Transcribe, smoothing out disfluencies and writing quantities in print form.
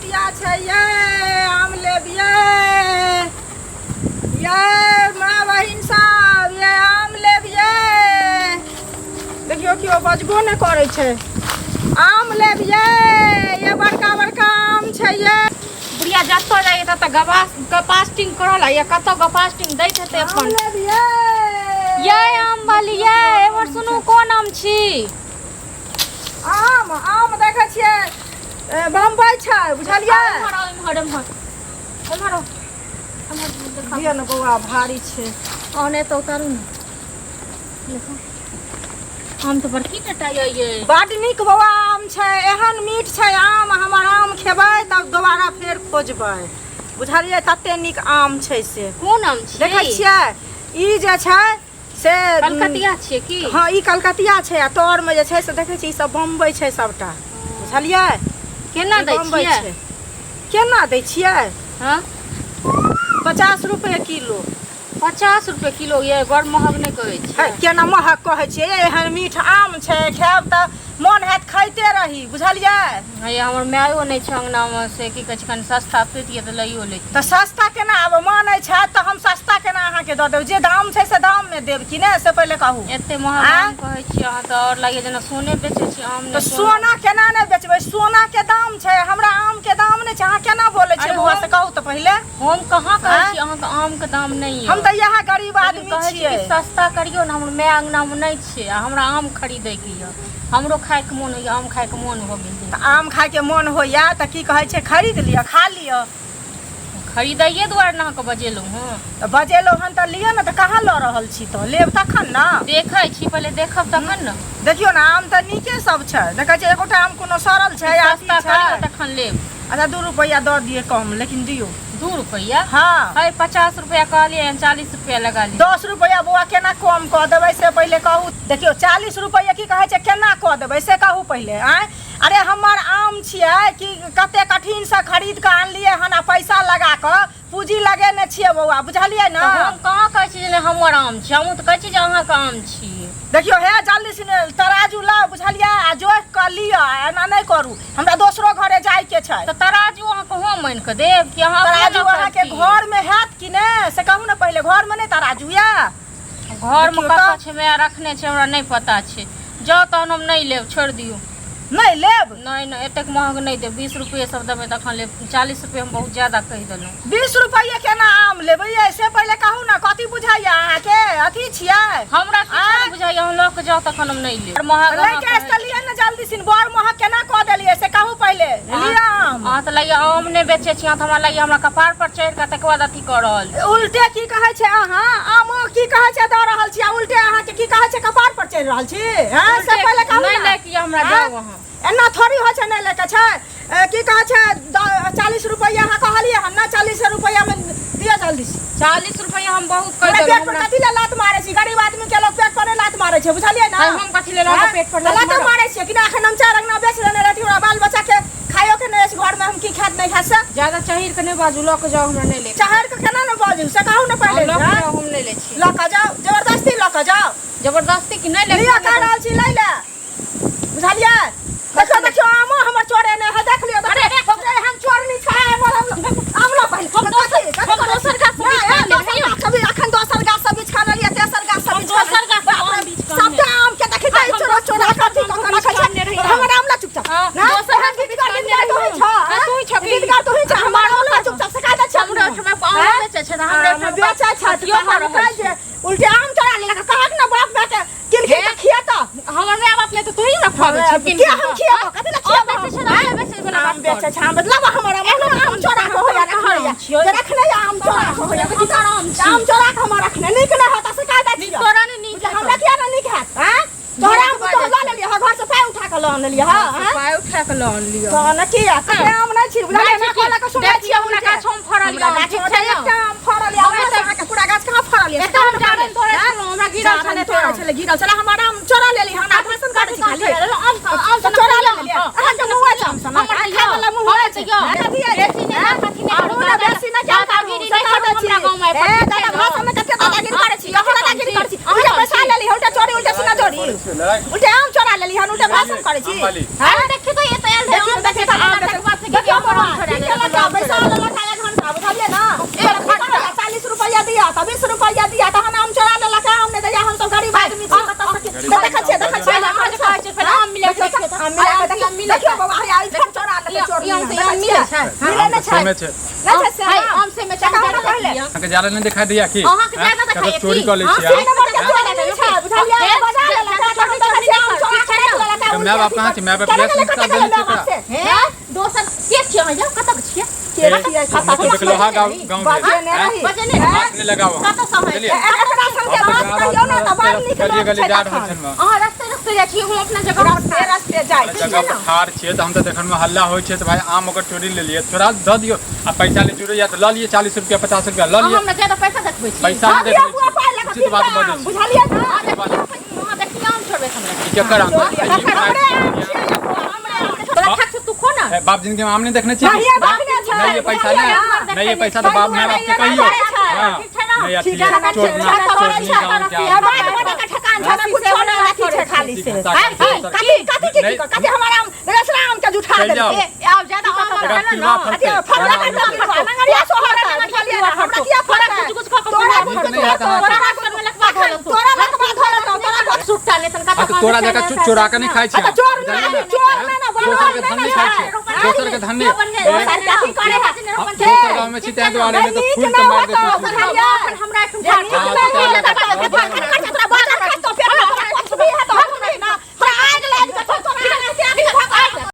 कलकतिया छै ये आम लेबिये ये माँ बहिन सब ये आम लेबिये देखियो कियो बजबो नहीं करे छै आम लेबिये ये बड़का बड़का आम छै ये बुढ़िया जतो जाइए त गपास्टिंग करल है कतो गपास्टिंग दैत हेतै अपन लेबिये ये आम वाली ये एमर सुनू कोन आम छी आम आम देखे छियै बम्बई छै बुझलियै दियौ ने बौआ भारी छै आने तो उतारू ने आम तो बड़की टटा ये बड नीक बौआ आम छै एहन मीठ छै आम हमर आम खेबै तब दोबारा फेर खोजबै बुझलियै तते नीक आम छै से कोन आम छी देखै छियै ई जे छै से कलकतिया छियै की हाँ ई कलकतिया छै आ तोर में जे छै से देखै छी ई सब बम्बई छै सबटा बुझलियै केना दै छियै केना दै छियै हां 50 रुपए किलो 50 रुपए किलो ये बड़ महग नहीं कहै छी केना महग कहै छियै एहन मीठ आम छै खायब त मन हैत खाइते रही बुझलियै ये हमर मायो नहीं छै अंगना में से की कहै छै कनी सस्ता पेतिए त लइयो ले त सस्ता केना आब मानै छै त हम सस्ता केना अहाँ के द देब जे दाम छै से दाम में देब कि नै से पहिले कहू एते महग आम कहै छी अहाँ त और लागे जेना सोने बेचै छी आम त सोना केना नै बेचबै सोना के दाम छै हमरा आम के दाम नै छै अहाँ केना बोलै छियै बुआ से कहू त पहिले हम कहाँ कहै छी अहाँ के आम के दाम नहीं है हम त यह गरीब आदमी छियै सस्ता करियो न हमर माय अंगना में नहीं छै हमरा आम खरीदै के य हमरो खाय के मन होइया आम खाय के मन हो गेल आम खाय के मन होइया त की कहै छै खरीद लिअ खा लिअ खरीदैये दुआरे न के बजेलौ हां त बजेलौ हन त लिअ न त कहाँ ल रहल छी त लेब तखन न देखै छी पहिले देखब तखन न देखियो न आम त नीके सब छै देखै छी एकोटा आम कोनो सड़ल छै सस्ता करियो तखन लेब अच्छा 2 रुपया द दिए कम लेकिन दियो 2 रुपया हाँ है 50 रुपया कहलिए 40 रुपया लगा ली 10 रुपया बुआ केना कम क देबै से पहिले कहू देखियो 40 रुपया की कहै छै केना क देबै से कहू पहिले आय अरे हमर आम छियै कि कते कठिन से खरीद के आनलिए हन आ पैसा लगा के पूंजी लगेने छियै बौआ बुझलियै न हम कहाँ कहै छी जे हमर आम छी हम त कहै छी जे अहाँ के आम छी देखियो हे जल्दी से तराजू ला बुझलियै आ जोख क लिअ एना नहीं करू हमरा दोसरो घरे जाय के छै त तराजू अहाँ के हम मान के देब कि अहाँ तराजू अहाँ के घर में हैत कि नै से कहू न पहिले घर में नै तराजू या घर में कतऽ छै मैं रखने छै हमरा नहीं पता छै जाओ तहन हम नहीं लेब छोड़ दियौ नहीं लेब नहीं एतक महग नहीं दे 20 रुपये सब देबे तखन ले 40 रुपये हम बहुत ज्यादा कह देलौ 20 रुपये केना आम लेबै से पहिले कहू न कथि बुझाइया अहाँ के अथी छियै हमरा किछ बुझाइया हम लोग जाओ तखन हम नहीं लेब महग लेके चलिए न जल्दी सिन बड़ महग केना क देलिए से कहू पहिले लिया आम हां त लइया आम ने बेचे छी त हमरा लइया हमरा कपार पर चढ़ के तक बाद अथी कर रहल उल्टे की कहै छै अहाँ आम की कहै छै द रहल छी उल्टे अहाँ के की कहै छै कपार पर चढ़ रहल छी हां से पहिले कहू नहीं लेके हमरा जाओ वहां एना थोड़ी हो छै नहीं लेके छै की कहै छै 40 रुपया अहाँ कहलिए हम ना 40 रुपया में दिया जल्दी 40 रुपया हम बहुत कह देलौ पेट पर कथि ले लात मारै छी गरीब आदमी के लोग पेट पर लात मारै छै बुझलियै ना हम कथि ले पेट पर लात मारै छी कि ना एखन हम 4 अंगना बेच लेने रहती हमरा बाल बच्चा के खायो के नहीं घर में हम की खात नहीं खा से ज्यादा चहिर के नहीं बाजू ल के जाओ हमरा नहीं ले चहिर के केना न बाजू से कहू न पहिले ल के जाओ हम नहीं ले छी ल के जाओ जबरदस्ती ल के जाओ जबरदस्ती की नहीं ले लिया कह रहल छी ले ले बुझलियै देखियो आमो हमर चोरे ने है देख लियो अरे हम चोर नहीं छै आम लो पहिले हम दोसर गाछ कभी अखन दोसर गाछ सब बीच खा लिया तेसर गाछ सब बीच दोसर गाछ सब आम के देखै छै चोरा चोरा कर रखै छै हमर आम ला चुपचाप ना दोसर हम की कर दिया तो ही छ तू ही छ गीत गा तो ही छ हमर आम ला चुपचाप से का दै छ हमरा आम बेचै छै हमरा बेचै छै यो कहै जे उल्टे आम चोरा ले कहक ना बाप बेटा किन के खिया त हमर माय बाप ले तो तू ही ना खाबे छ के हम खिया कथि ला खिया बेचै छै ना बेचै वाला आम बेचै छै हम मतलब हमर आम चोरा के होया रखैया जे रखने आम चोरा के होया आम चोरा के हम रखने नीक ना होता से का दै छी तोरा ने नीक हमरा किया ना नीक हैत हैं तोरा आम तो ला ले लिया घर से पाय उठा के ला ले लिया हां पाय उठा के ला लिया तो ना किया कते आम नहीं छी बुझलियै ना कहला के सुनै छी हमरा गाछ हम फरल गाछ छै एकटा आम फरल या हमरा के पूरा गाछ कहां फरल या एटा हम जान तोरे हमरा गिरल छले तोरा छले गिरल छले हमर आम चोरा लेली हमरा भाषण काटै छी खाली आम चोरा ले लिया अहाँ के मुंह है आम समा खा वाला मुंह है छै बेसी ने कथि ने हमरा बेसी ना क्या कागिरी नहीं खाता छी हमरा गांव में ए दादा भाषण में कते दादागिरी करै छी हमरा दादागिरी करै छी हमरा पैसा लेली उल्टा चोरी उल्टा सीना चोरी उल्टा आम चोरा लेली हन उल्टा भाषण करै छी हां देखि तो ये तैयार है देखे त आम देखे बात से कि हम छोड़ा पैसा लगा 1 घंटा बुझलिए ना 1 घंटा 40 रुपया दिया त 20 रुपया दिया त हम आम चोरा लेला का हमने दैया हम तो गरीब आदमी छी बता सके देखै छै हम जे कहै छै फेर आम मिले छै आम मिले देखियो बाबा आई फेर चोरा लेले चोरी आम से मिले छै मिले न छै नहीं छै आम से में चोरा पहले के जाले नहीं दिखा दिया कि अहाँ के ज्यादा दिखाई चोरी कर ले छी बुझलिए बजा लेला आम चोरा के लेला का मैं बाप कहां छी मैं बाप प्लेस निकाल देले छी हे दोसर के छियै हम कतक छियै के खाता देख लो हां गांव बजे ने रही बजे ने हाथ ने लगाओ कत समय एकरा संगे बात करियो ना त बात निकल गली जा रहल छन में अहाँ रास्ते जाय छी हम अपना जगह रास्ते जाय जगह पर ठार छियै त हम त देखन में हल्ला होय छै त भाई आम ओकर चोरी ले लिए थोड़ा द दियो आ पैसा ले चोरी या त ल लिए 40 रुपया 50 रुपया ल लिए हम ज्यादा पैसा देखबै छी पैसा नहीं देखबै उचित बात बजे बुझलिए ना अहाँ देखिए आम छोड़बै हमरा चक्कर तू खो ना बाप जिंदगी में आम नहीं देखने चाहिए नहीं ये पैसा नहीं ये पैसा तो बाप मैं बाप के कहियो नहीं आती है चोर ना ठकान छाना कुछ छोड़ना रखी छै खाली से काटी हमारा रसरा आम के जुठा दे आओ ज्यादा आम चला ना फरला नंगरिया सोहर बुझलिए ना हमरा किया फरक कुछ तोरा लखबा धोला तोरा सुट्टा ने तनका तोरा जगह चोरा के नहीं खाई छी चोर ना दोसर के धन नहीं खाई छी दोसर के धन नहीं दोसर गांव में छी तै द्वारे में तो फूल के मार देते हमरा